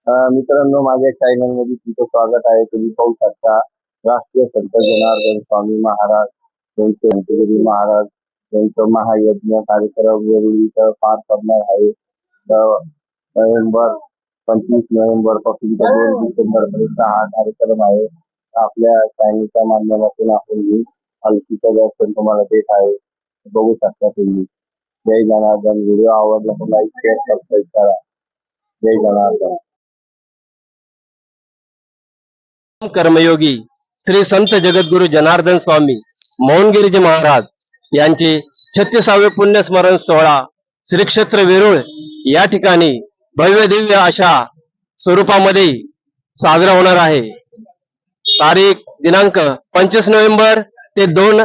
मित्रांनो, माझ्या चॅनल मध्ये तुमचं स्वागत आहे. तुम्ही पाहू शकता राष्ट्रीय संत जनार्दन स्वामी महाराज यांचे संतगिरी महाराज यांचं महायज्ञ कार्यक्रम वेरूळ इथं पार पडणार आहे. नोव्हेंबर 25 पासून ते 2 डिसेंबर पर्यंत हा कार्यक्रम आहे. आपल्या चॅनलच्या माध्यमातून आपण ही हलकीचं दर्शन तुम्हाला देत आहे. बघू शकता तुम्ही. जय जनार्दन. व्हिडिओ आवडला तर लाईक, शेअर, सबस्क्राईब करा. जय जनार्दन. कर्मयोगी श्री संत जगद्गुरु जनार्दन स्वामी मौनगिरीजी महाराज यांचे 36वे पुण्यस्मरण सोहळा श्री क्षेत्र वेरूळ या ठिकाणी भव्य दिव्य अशा स्वरूपामध्ये साजरा होणार आहे. तारीख दिनांक 25 नोव्हेंबर ते 2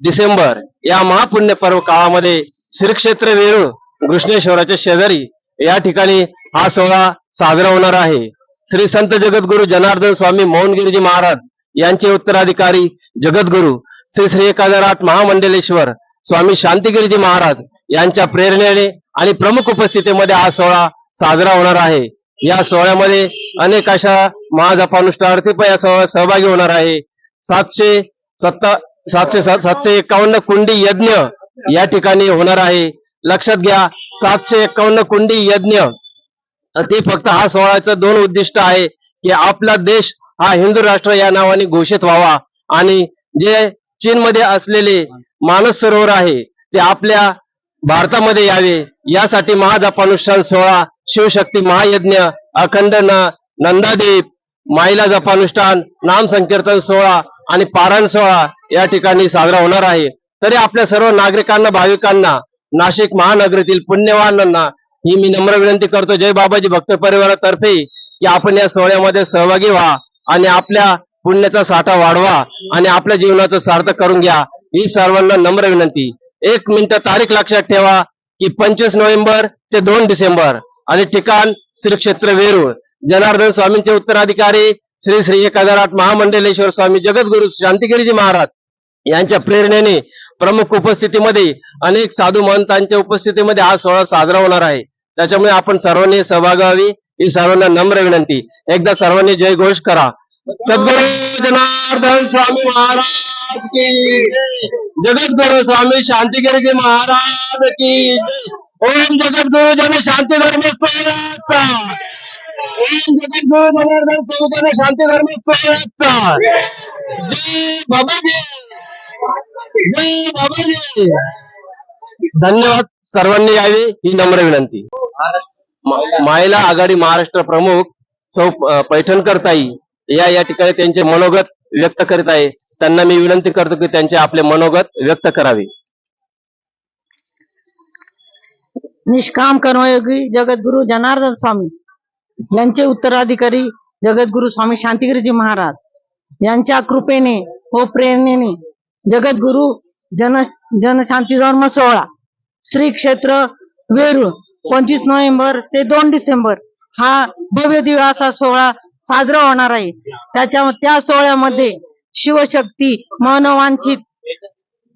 डिसेंबर या महापुण्य पर्व काळामध्ये श्री क्षेत्र वेरूळ घृष्णेश्वराच्या शेजारी या ठिकाणी हा सोहळा साजरा होणार आहे. श्री संत जगद्गुरु जनार्दन स्वामी मौनगिरीजी महाराज यांचे उत्तराधिकारी जगद्गुरु श्री श्री 1008 महामंडलेश्वर स्वामी शांतिगिरीजी महाराज यांच्या प्रेरणेने आणि प्रमुख उपस्थितीमध्ये हा सोहळा साजरा होणार आहे. या सोहळ्यामध्ये अनेक अशा महाजपानुष्ठार्थी पण या सोहळ्यात सहभागी होणार आहे. 751 कुंडी यज्ञ या ठिकाणी होणार आहे. लक्षात घ्या, 751 कुंडी यज्ञ. ते फक्त हा सोहळ्याचं 2 उद्दिष्ट आहे की आपला देश हा हिंदू राष्ट्र या नावाने घोषित व्हावा आणि जे चीन मध्ये असलेले मानस सरोवर आहे ते आपल्या भारतामध्ये यावे यासाठी महाजपानुष्ठान सोहळा, शिवशक्ती महायज्ञ, अखंड नंदादीप, माईला जपानुष्ठान, नाम संकीर्तन सोहळा आणि पारायण सोहळा या ठिकाणी साजरा होणार आहे. तरी आपल्या सर्व नागरिकांना, भाविकांना, नाशिक महानगरीतील पुण्यवानांना ही मी नम्र विनंती करतो जय बाबाजी भक्त परिवारातर्फे की आपण या सोहळ्यामध्ये सहभागी व्हा आणि आपल्या पुण्याचा साठा वाढवा आणि आपल्या जीवनाचं सार्थक करून घ्या. ही सर्वांना नम्र विनंती. 1 मिनिट तारीख लक्षात ठेवा की 25 नोव्हेंबर ते 2 डिसेंबर आणि ठिकाण श्री क्षेत्र वेरूळ. जनार्दन स्वामींचे उत्तराधिकारी श्री श्री 1008 महामंडलेश्वर स्वामी जगद्गुरु शांतिगिरीजी महाराज यांच्या प्रेरणेने प्रमुख उपस्थितीमध्ये अनेक साधू महंतांच्या उपस्थितीमध्ये हा सोहळा साजरा होणार आहे. त्याच्यामुळे आपण सर्वांनी सहभागी व्हावी ही सर्वांना नम्र विनंती. एकदा सर्वांनी जय घोष करा. सद्गुरु जनार्दन स्वामी महाराज की, जगद्गुरु स्वामी शांतिगिरीजी महाराज की. ओम जगद्गुरु जन शांती धर्म सोहळ्याचा, ओम जगद्गुरु जनार्दन स्वामी जन शांती धर्म सोहळ्याचा. जय बाबाजी, जय बाबाजी. धन्यवाद. सर्वांनी यावे ही नम्र विनंती. महिला आघाडी महाराष्ट्र प्रमुख सौ पैठणकर ताई या ठिकाणी त्यांचे मनोगत व्यक्त करीत आहे. त्यांना मी विनंती करतो की त्यांचे आपले मनोगत व्यक्त करावे. निष्काम कर्मयोगी जगद्गुरु जनार्दन स्वामी यांचे उत्तराधिकारी जगद्गुरु स्वामी शांतिगिरीजी महाराज यांच्या कृपेने व प्रेरणेने जगद्गुरु जनशांती धर्म सोहळा श्री क्षेत्र वेरूळ 25 नोव्हेंबर ते 2 डिसेंबर हा भव्य दिव्य असा सोहळा साजरा होणार आहे. त्या सोहळ्यामध्ये शिवशक्ती मनोवांछित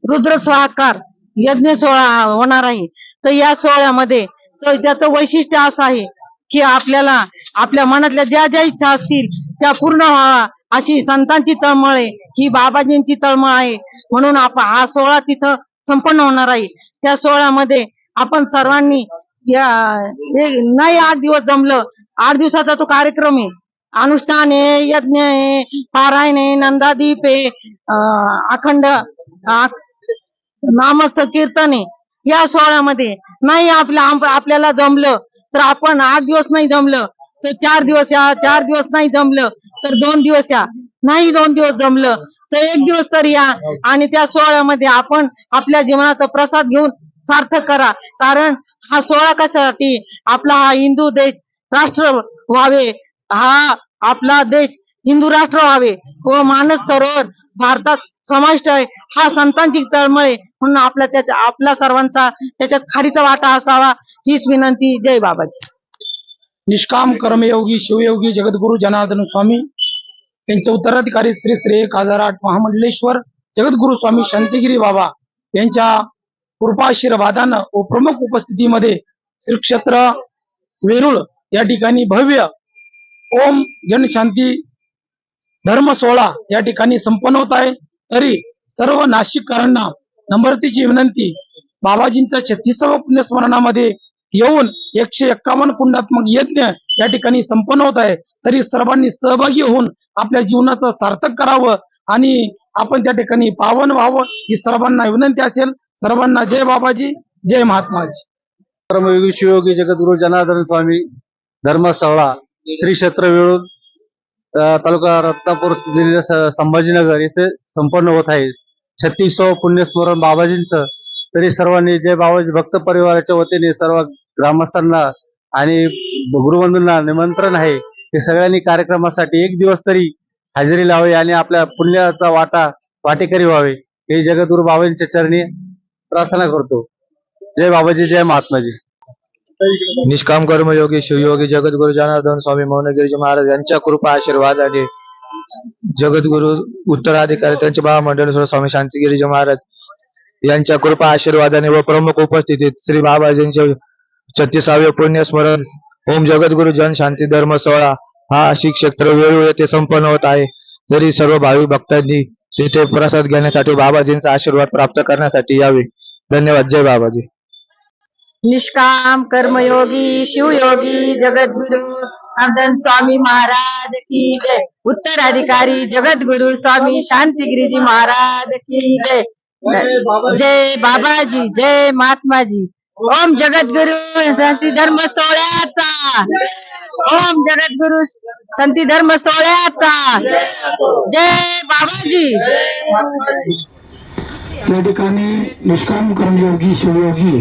रुद्र स्वाहाकार यज्ञ सोहळा होणार आहे. तर या सोहळ्यामध्ये त्याचं वैशिष्ट्य असं आहे की आपल्याला आपल्या मनातल्या ज्या ज्या इच्छा असतील त्या पूर्ण व्हावा अशी संतांची तळमळ आहे, ही बाबाजींची तळमळ आहे. म्हणून हा सोहळा तिथं संपन्न होणार आहे. त्या सोहळ्यामध्ये आपण सर्वांनी नाही 8 दिवस जमलं, 8 दिवसाचा तो कार्यक्रम आहे. अनुष्ठान आहे, यज्ञ आहे, पारायण आहे, नंदादीप आहे, अखंड नाम संकीर्तन आहे. या सोहळ्यामध्ये नाही आपल्याला जमलं तर आपण 8 दिवस नाही जमलं तर 4 दिवस या, 4 दिवस नाही जमलं तर 2 दिवस या, नाही 2 दिवस जमलं तर 1 दिवस तरी या आणि त्या सोहळ्यामध्ये आपण आपल्या जीवनाचा प्रसाद घेऊन सार्थक करा. कारण हा सोहळा कशासाठी, आपला हा हिंदू देश राष्ट्र व्हावे, हा आपला देश हिंदू राष्ट्र व्हावे व मानस सरोवर भारतात समाविष्ट आहे. हा संतांची तळमळ आहे. म्हणून आपल्या सर्वांचा त्याच्यात खारीचा वाटा असावा हीच विनंती. जय बाबाजी. निष्काम कर्मयोगी शिवयोगी जगद्गुरु जनार्दन स्वामी यांचे उत्तराधिकारी श्री श्री 1008 महामंडलेश्वर जगद्गुरु स्वामी शांतिगिरी बाबा यांच्या कृपाशीर्वादानं व प्रमुख उपस्थितीमध्ये श्री क्षेत्र वेरूळ या ठिकाणी भव्य ओम जनशांती धर्म सोहळा या ठिकाणी संपन्न होत आहे. तरी सर्व नाशिककरांना नम्रतेची विनंती, बाबाजींच्या 36व्या पुण्यस्मरणामध्ये येऊन 151 कुंडात्मक यज्ञ या ठिकाणी संपन्न होत आहे. तरी सर्वांनी सहभागी होऊन आपल्या जीवनाचं सार्थक करावं आणि आपण त्या ठिकाणी पावन व्हावं ही सर्वांना विनंती असेल. सर्वांना जय बाबाजी, जय महात्माजी. कर्मयोगी शिवयोगी जगद्गुरु जनार्दन स्वामी धर्म सोहळा श्री क्षेत्र वेळूर तालुका रत्नापूर जिल्हा संभाजीनगर येथे संपन्न होत आहे. 36वं पुण्यस्मरण बाबाजींचं. तरी सर्वांनी जय बाबाजी भक्त परिवाराच्या वतीने सर्व ग्रामस्थांना आणि गुरुबंधूंना निमंत्रण आहे की सगळ्यांनी कार्यक्रमासाठी एक दिवस तरी हजेरी लावावी आणि आपल्या पुण्याचा वाटेकरी व्हावे हे जगद्गुरु बाबाजींच्या चरणी प्रार्थना करतो. जय बाबाजी, जय महात्माजी. निष्काम कर्मयोगी शिवयोगी जगद्गुरु जनार्दन स्वामी मौनगिरीजी महाराज यांच्या कृपा आशीर्वादाने जगद्गुरु उत्तराधिकारी त्यांचे महामंडळ स्वामी शांतिगिरीजी महाराज यांच्या कृपा आशीर्वादाने व प्रमुख उपस्थितीत श्री बाबाजींचे 36वे पुण्यस्मरण ओम जगद्गुरु जन शांती धर्म सोहळा हा श्री क्षेत्र वेळूर येथे संपन्न होत आहे. तरी सर्व भाविक भक्तांनी तेथे प्रसाद घेण्यासाठी बाबाजींचा आशीर्वाद प्राप्त करण्यासाठी यावे. धन्यवाद. जय बाबाजी. निष्काम कर्मयोगी शिवयोगी जगद्गुरु जनार्दन स्वामी महाराज की जय. उत्तराधिकारी जगद्गुरु स्वामी शांतिगिरीजी महाराज की जय. जय बाबाजी, जय महात्माजी. ओम जगद्गुरु शांती धर्म सोहळ्याचा, ओम जगद्गुरु शांती धर्म सोहळ्याचा जय बाबाजी. या ठिकाणी निष्काम कर्मयोगी शिवयोगी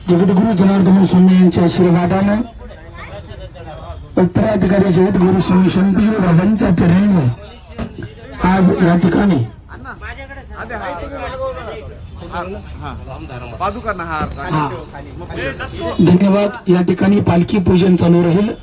जगद्गुरु जनार्दन स्वामी यांच्या आशीर्वादानं उत्तराधिकारी जगद्गुरु स्वामी शांतिगिरी बाबांच्या चरणी आज या ठिकाणी धन्यवाद. या ठिकाणी पालखी पूजन चालू राहील.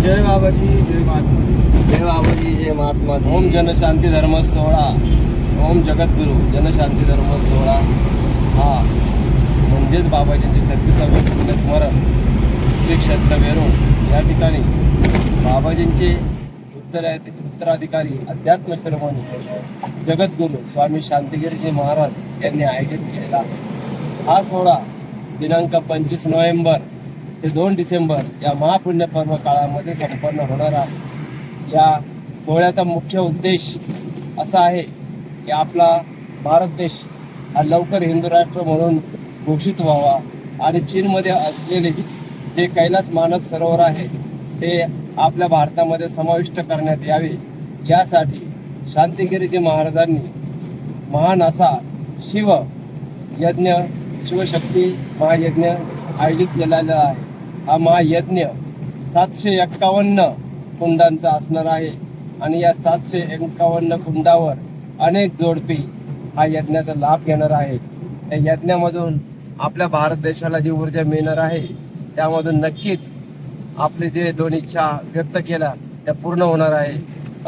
जय बाबाजी, जय महात्मा. जय बाबाजी, जय महात्मा. ओम जनशांती धर्म सोहळा, ओम जगद्गुरु जनशांती धर्म सोहळा हा म्हणजेच बाबाजींचे 36वे पुण्यस्मरण श्री क्षेत्र वेरूळ या ठिकाणी बाबाजींचे उत्तराधिकारी अध्यात्म शिरोमणी जगद्गुरु स्वामी शांतिगिरीजी महाराज यांनी आयोजित केलेला हा सोहळा दिनांक 25 नोव्हेंबर ते 2 डिसेंबर या महापुण्य पर्व काळामध्ये संपन्न होणार आहे. या सोहळ्याचा मुख्य उद्देश असा आहे की आपला भारत देश हा लवकर हिंदू राष्ट्र म्हणून घोषित व्हावा आणि चीनमध्ये असलेले जे कैलास मानस सरोवर आहे ते आपल्या भारतामध्ये समाविष्ट करण्यात यावे. यासाठी शांतिगिरीजी महाराजांनी महान असा शिवयज्ञ शिवशक्ती महायज्ञ आयोजित केलेला आहे. हा महायज्ञ 751 कुंडांचा असणार आहे आणि या 751 कुंडावर अनेक जोडपी हा यज्ञाचा लाभ घेणार आहे. या यज्ञामधून आपल्या भारत देशाला जी ऊर्जा मिळणार आहे त्यामधून नक्कीच आपले जे 2 इच्छा व्यक्त केल्या त्या पूर्ण होणार आहे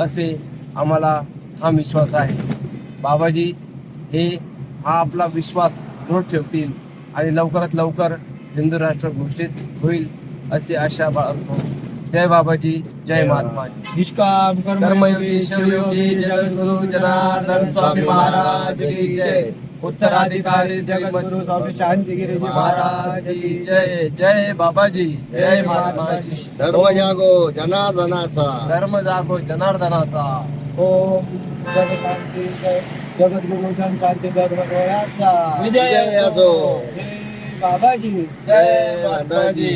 असे आम्हाला हा विश्वास आहे. बाबाजी हा आपला विश्वास दृढ ठेवतील आणि लवकरात लवकर हिंदू राष्ट्र घोषित होईल अशी आशा बाळगतो. जय बाबाजी, जय महात्मा. निष्काम कर्मयोगी शिवयोगी जगद्गुरु जनार्दन स्वामी महाराज की जय. उत्तराधिकारी जगद्गुरु स्वामी शांतिगिरीजी महाराज की जय. जय बाबाजी, जय महात्माजी. धर्म जागो जनार्दनाचा, धर्म जागो जनार्दनाचा. ओम जग शांती जय जगद्गुरु जन शांती धर्म सोहळ्याचा विजय असो. जय बाबाजी जय माताजी.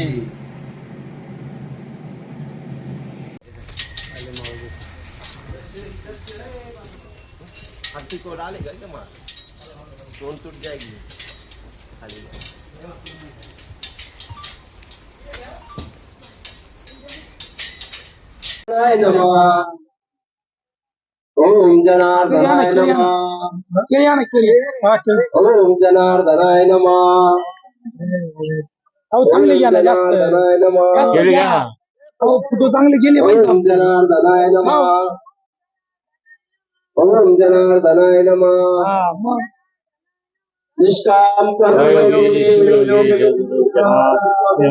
ओम जनार्दनाय नमः. केळी आणा केळी. हा केळी. ओम जनार्दनाय नमः. अहो चांगले घ्या ना जास्त जनार्दनाय नमः. जास्त घ्या. अहो फोटो चांगले गेले पाहिजे. ओम जनार्दनाय नमः. ओम जनार्दनाय नमः. हा मग निष्काम कर्मयोगी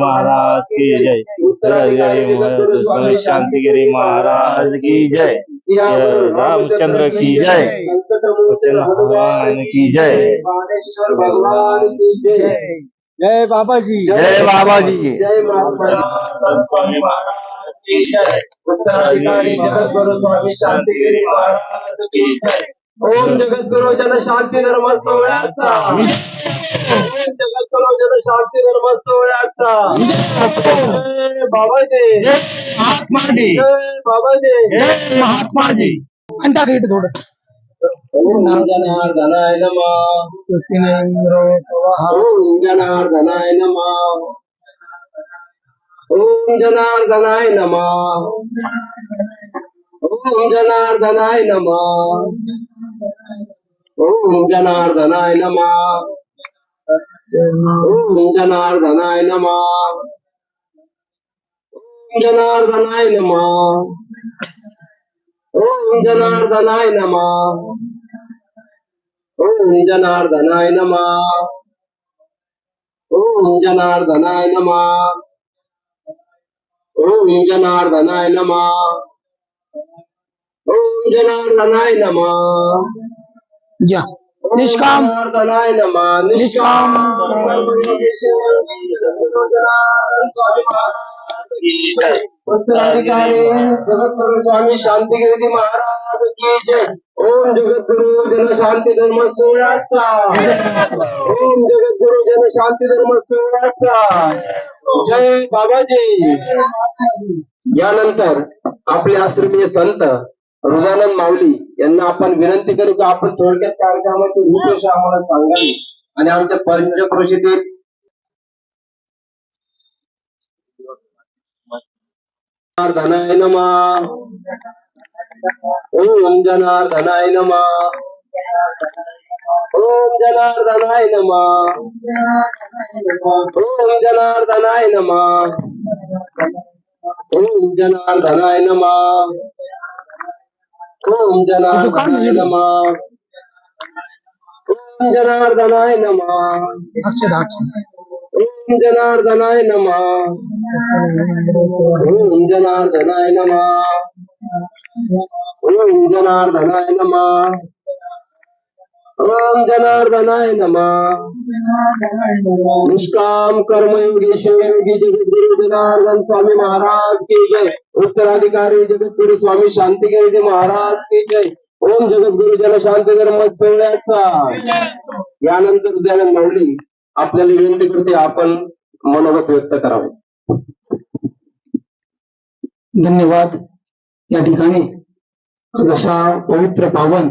महाराज की जय. उत्तराधिकारी स्वामी शांतिगिरी महाराज की जय. रामचंद्र की जय. वचन भगवान की जय. बाणेश्वर भगवान की जय. जय बाबाजी. जय बाबाजी. जय स्वामी महाराज की जय. उत्तराधिकारी जगद्गुरु स्वामी शांतिगिरी महाराज की जय. ओम जगद्गुरु जन शांती धर्म सोहळ्याचा. ओम जगद्गुरु जन शांती धर्म सोहळ्याचा. जय बाबाजी. महात्माजी. जय बाबाजी. महात्माजी. आणि टाका इथे थोडं. ओम जनार्दनाय नमः. ओम जनार्दनाय नमः. ओम जनार्दनाय नमः. ओम जनार्दनाय नमः. ओम जनार्दनाय नमः. ओम जनार्दनाय नमः. ओम जनार्दनाय नमः. ओम जनार्दनाय नमः. ओम जनार्दनाय नमः. ओम जनार्दनाय नमः. ओम जनार्दनाय नमः. ओम जनार्दनाय नमः. घ्या. निष्काम जनार्दनाय नमः. निष्काम उत्तराधिकारी जगद्गुरु स्वामी शांतिगिरी महाराज की जय. ओम जगद्गुरु जन शांती धर्म सोहळ्याचा. ओम जगद्गुरु जन शांती धर्म सोहळ्याचा. जय बाबाजी. यानंतर आपले आश्रमीय संत रुजानंद माऊली यांना आपण विनंती करू की आपण थोडक्यात कार्यक्रमाची विशेष आम्हाला सांगावी आणि आमच्या पंचक्रोशीतील जनार्दनाय नमः. ओम जनार्दनाय नमः. ओम जनार्दनाय नमः. ओम जनार्दनाय नमः. ओम जनार्दनाय नमः. ओम जनार्दनाय नमः. ओम जनार्दनाय नमः. अक्षर अक्षर. ओम जनार्दनाय नमः. ओम जनार्दनाय नमः. ओम जनार्दनाय नमः. ओम जनार्दनाय नमः. निष्काम कर्मयोगी शिवयोगी जगद्गुरु जनार्दन स्वामी महाराज की जय. उत्तराधिकारी जगद्गुरु स्वामी शांतिगिरी महाराज की जय. ओम जगद्गुरु जन शांती धर्म सोहळ्याचा. यानंतर उद्यानंद माऊली आपल्याला विनंती करते आपण मनोगत व्यक्त करावे. धन्यवाद. या ठिकाणी जशा पवित्र पावन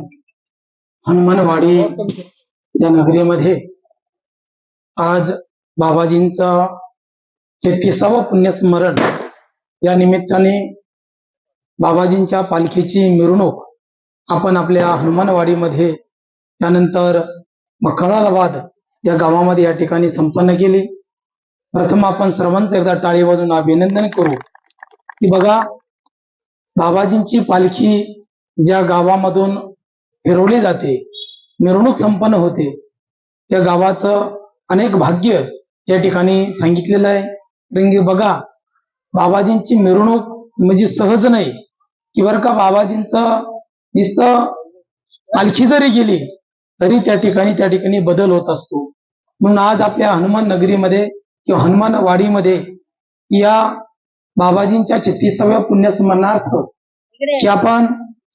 हनुमानवाडी या नगरीमध्ये आज बाबाजींचा 33वा पुण्यस्मरण या निमित्ताने बाबाजींच्या पालखीची मिरवणूक आपण आपल्या हनुमानवाडीमध्ये त्यानंतर मखराबाद या गावामध्ये या ठिकाणी संपन्न केली. प्रथम आपण सर्वांचं एकदा टाळी वाजून अभिनंदन करू की बघा बाबाजींची पालखी ज्या गावामधून फिरवली जाते, मिरवणूक संपन्न होते, त्या गावाचं अनेक भाग्य या ठिकाणी सांगितलेलं आहे. रंगी बघा बाबाजींची मिरवणूक म्हणजे सहज नाही की बरं का बाबाजींचं नुसतं पालखी जरी गेली तरी त्या ठिकाणी बदल होत असतो. म्हणून आज आपल्या हनुमान नगरीमध्ये किंवा हनुमानवाडीमध्ये या बाबाजींच्या 36व्या पुण्यस्मरणार्थ की आपण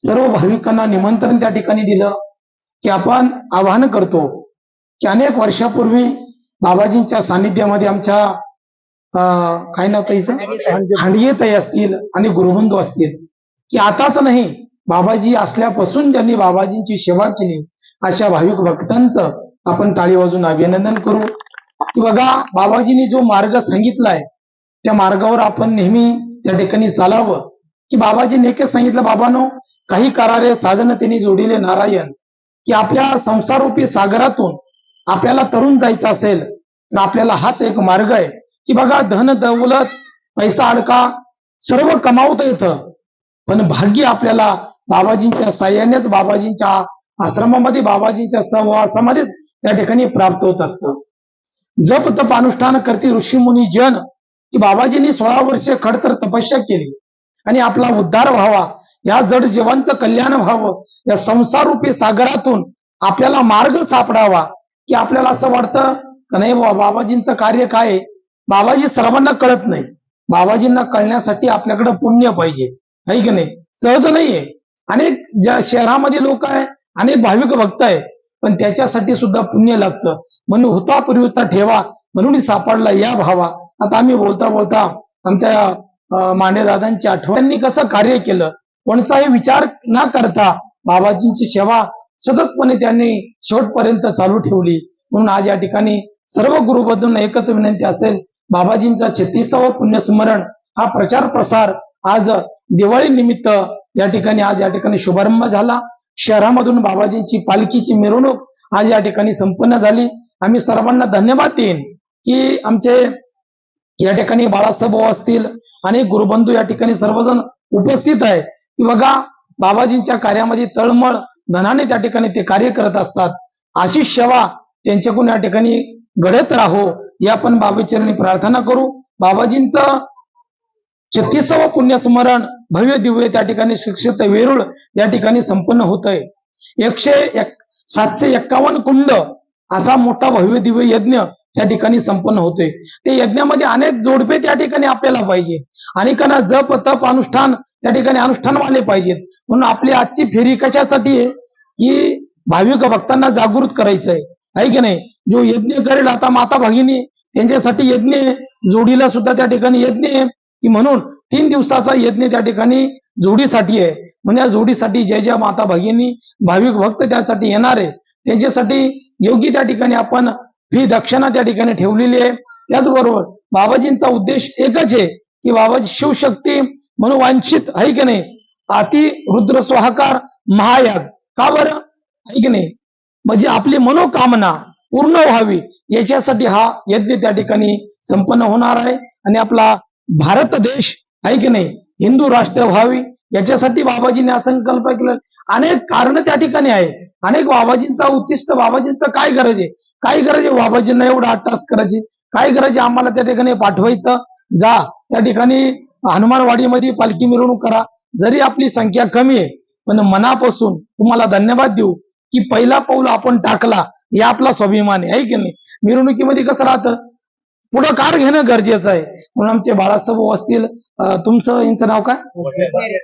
सर्व भाविकांना निमंत्रण त्या ठिकाणी दिलं की आपण आवाहन करतो की अनेक वर्षापूर्वी बाबाजींच्या सानिध्यामध्ये आमच्या काय नाव ताईचं हांडगे ताई असतील आणि गुरुबंधू असतील, की आताच नाही बाबाजी असल्यापासून ज्यांनी बाबाजींची सेवा केली अशा भाविक भक्तांचं आपण टाळी वाजून अभिनंदन करू. की बघा, बाबाजींनी जो मार्ग सांगितलाय त्या मार्गावर आपण नेहमी त्या ठिकाणी चालावं. की बाबाजींनी एकच सांगितलं, बाबांनो, काही करारे साधन त्यांनी जोडिले नारायण. की आपल्या संसाररूपी सागरातून आपल्याला तरुण जायचं असेल तर आपल्याला हाच एक मार्ग आहे. की बघा, धन दौलत पैसा अडका सर्व कमावता येतं, पण भाग्य आपल्याला बाबाजींच्या साह्यानेच, बाबाजींच्या आश्रमामध्ये, बाबाजींच्या सहवासामध्येच त्या ठिकाणी प्राप्त होत असतं. जप तप अनुष्ठान करते ऋषी मुनी जन. की बाबाजींनी 16 वर्षे खडतर तपस्या केली आणि आपला उद्धार व्हावा, या जड जीवांचं कल्याण व्हावं, या संसाररूपी सागरातून आपल्याला मार्ग सापडावा. की आपल्याला असं वाटतं का नाही बाबाजींचं कार्य काय आहे, बाबाजी सर्वांना कळत नाही. बाबाजींना कळण्यासाठी आपल्याकडे पुण्य पाहिजे, आहे की नाही? सहज नाहीये. अनेक शहरामध्ये लोक आहे, अनेक भाविक भक्त आहे, पण त्याच्यासाठी सुद्धा पुण्य लागतं. म्हणून होता पूर्वीचा ठेवा, म्हणून सापडला या भावा. आता आम्ही बोलता बोलता आमच्या मांडेदादांची आठवणी कसं कार्य केलं, कोणताही विचार न करता बाबाजींची सेवा सततपणे त्यांनी शेवटपर्यंत चालू ठेवली. म्हणून आज या ठिकाणी सर्व गुरुबंधूंना एकच विनंती असेल, बाबाजींचा 36वा पुण्यस्मरण हा प्रचार प्रसार आज दिवाळी निमित्त या ठिकाणी शुभारंभ झाला. शहरामधून बाबाजींची पालखीची मिरवणूक आज या ठिकाणी संपन्न झाली. आम्ही सर्वांना धन्यवाद देईन की आमचे या ठिकाणी बाळासाहेब भाऊ असतील, अनेक गुरुबंधू या ठिकाणी सर्वजण उपस्थित आहे. की बघा, बाबाजींच्या कार्यामध्ये तळमळ धनाने त्या ठिकाणी ते कार्य करत असतात. अशी सेवा त्यांच्याकडून या ठिकाणी घडत राहो, या आपण बाबाचरणी प्रार्थना करू. बाबाजींचं 36वा पुण्यस्मरण भव्य दिव्य त्या ठिकाणी शिक्षित वेरूळ या ठिकाणी संपन्न होत आहे. 751 कुंड असा मोठा भव्य दिव्य यज्ञ त्या ठिकाणी संपन्न होतोय. ते यज्ञामध्ये अनेक जोडपे त्या ठिकाणी आपल्याला पाहिजे, अनेकांना जप तप अनुष्ठान त्या ठिकाणी अनुष्ठानवाले पाहिजेत. म्हणून आपली आजची फेरी कशासाठी आहे की भाविक भक्तांना जागृत करायचंय, आहे की नाही? जो यज्ञ करेल आता माता भगिनी त्यांच्यासाठी यज्ञ आहे, जोडीला सुद्धा त्या ठिकाणी यज्ञ आहे. की म्हणून 3 दिवसाचा यज्ञ त्या ठिकाणी जोडीसाठी आहे. म्हणजे या जोडीसाठी ज्या माता भगिनी भाविक भक्त त्यासाठी येणार आहे त्यांच्यासाठी योग्य त्या ठिकाणी आपण फी दक्षिणा त्या ठिकाणी ठेवलेली आहे. त्याचबरोबर बाबाजींचा उद्देश एकच आहे की बाबाजी शिवशक्ती म्हणून वांछित, आहे की नाही, अति रुद्र स्वाहाकार महायाग. का बरं, आहे की नाही? म्हणजे आपली मनोकामना पूर्ण व्हावी याच्यासाठी हा यज्ञ त्या ठिकाणी संपन्न होणार आहे. आणि आपला भारत देश, आहे की नाही, हिंदू राष्ट्र व्हावी याच्यासाठी बाबाजीने संकल्प केला. अनेक कारण त्या ठिकाणी आहे, अनेक बाबाजींचा उद्दिष्ट, बाबाजींचं काय गरज आहे, काय गरज आहे बाबाजींना एवढा 8 तास करायची, काय गरज आहे आम्हाला त्या ठिकाणी पाठवायचं. जा त्या ठिकाणी हनुमानवाडीमध्ये पालखी मिरवणूक करा. जरी आपली संख्या कमी आहे, पण मनापासून तुम्हाला धन्यवाद देऊ की पहिला पाऊल आपण टाकला, हे आपला स्वाभिमान आहे, की नाही? मिरवणुकीमध्ये कसं राहतं, पुढाकार घेणं गरजेचं आहे. म्हणून आमचे बाळासाहेब भाऊ असतील, तुमचं यांचं नाव काय,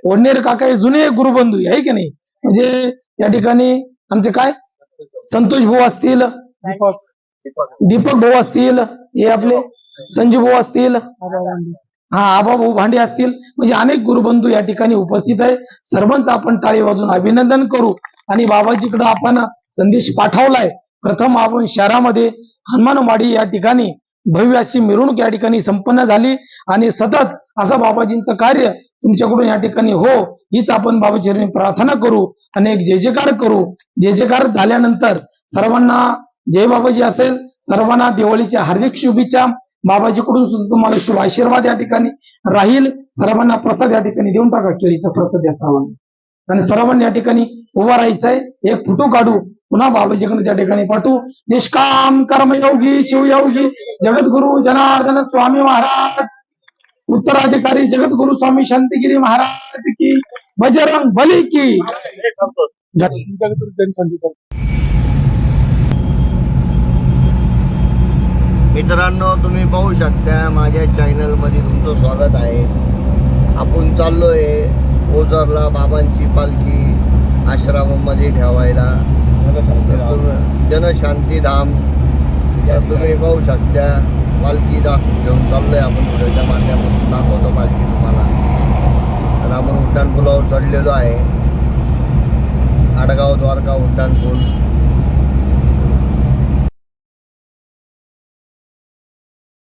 ओढणेर काका, हे जुने गुरुबंधू आहे की नाही? म्हणजे या ठिकाणी आमचे काय संतोष भाऊ असतील, दीपक भाऊ असतील, हे आपले संजू भाऊ असतील, आबा भाऊ भांडे असतील, म्हणजे अनेक गुरुबंधू या ठिकाणी उपस्थित आहे. सर्वांचं आपण टाळी वाजून अभिनंदन करू. आणि बाबाजीकडे आपण संदेश पाठवलाय. प्रथम आपण शहरामध्ये हनुमानवाडी या ठिकाणी भव्य अशी मिरवणूक या ठिकाणी संपन्न झाली आणि सतत असं बाबाजींचं कार्य तुमच्याकडून या ठिकाणी हो, हीच आपण बाबाचरणी प्रार्थना करू आणि एक जय जयकार करू. जय जयकार झाल्यानंतर सर्वांना जय बाबाजी असेल. सर्वांना दिवाळीच्या हार्दिक शुभेच्छा. बाबाजीकडून सुद्धा तुम्हाला शुभ आशीर्वाद या ठिकाणी राहील. सर्वांना प्रसाद या ठिकाणी देऊन टाका, केळीचा प्रसाद या सर्वांना. आणि सर्वांनी या ठिकाणी उभा राहायचंय, एक फोटो काढू, पुन्हा बाबाजीकडे त्या ठिकाणी पाठवू. निष्काम कर्मयोगी शिवयोगी जगद्गुरु जनार्दन स्वामी महाराज, उत्तराधिकारी जगद्गुरु स्वामी शांतिगिरी महाराज की, बजरंग बली की. मित्रांनो, तुम्ही पाहू शकता माझ्या चॅनल मध्ये तुमचं स्वागत आहे. आपण चाललोय ओझरला बाबांची पालखी आश्रमामध्ये ठेवायला, जनशांती धाम तर तुम्ही पाहू शकता पालखी घेऊन चाललोय आपण व्हिडिओच्या माध्यमातून दाखवतो पालखी तुम्हाला. तर आपण उड्डाण पुलावर चढलेलो आहे. आडगाव द्वारका उड्डाण पूल.